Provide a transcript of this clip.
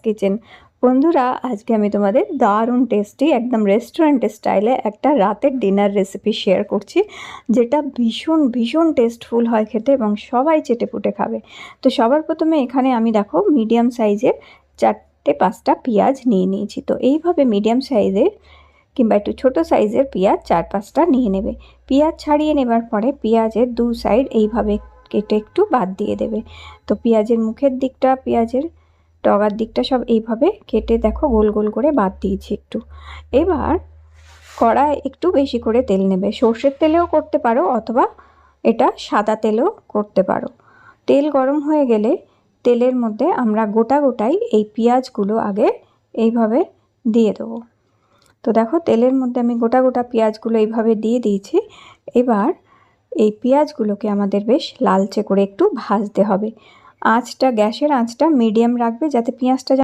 Kitchen. বন্ধুরা, আজকে আমি তোমাদের দারুণ টেস্টি একদম রেস্টুরেন্ট স্টাইলে একটা রাতের ডিনার রেসিপি শেয়ার করছি, যেটা ভীষণ ভীষণ টেস্টফুল হয় খেতে এবং সবাই চেটেপুটে খাবে। তো সবার প্রথমে এখানে আমি দেখো মিডিয়াম সাইজের 4-5টা পেঁয়াজ নিয়ে নিয়েছি। তো এইভাবে মিডিয়াম সাইজের কিংবা একটু ছোটো সাইজের পেঁয়াজ 4-5টা নিয়ে নেবে। পেঁয়াজ ছাড়িয়ে নেবার পরে পেঁয়াজের দু সাইড এইভাবে কেটে একটু বাদ দিয়ে দেবে। তো পেঁয়াজের মুখের দিকটা, পেঁয়াজের ডগার দিকটা সব এইভাবে কেটে দেখো গোল গোল করে বাদ দিয়েছি একটু। এবার কড়ায় একটু বেশি করে তেল নেবে, সর্ষের তেলেও করতে পারো অথবা এটা সাদা তেলেও করতে পারো। তেল গরম হয়ে গেলে তেলের মধ্যে আমরা গোটা গোটাই এই পেঁয়াজগুলো আগে এইভাবে দিয়ে দেবো। তো দেখো তেলের মধ্যে আমি গোটা গোটা পেঁয়াজগুলো এইভাবে দিয়ে দিয়েছি। এবার এই পেঁয়াজগুলোকে আমাদের বেশ লালচে করে একটু ভাজতে হবে। গ্যাসের আঁচটা মিডিয়াম রাখবে, যাতে পেঁয়াজটা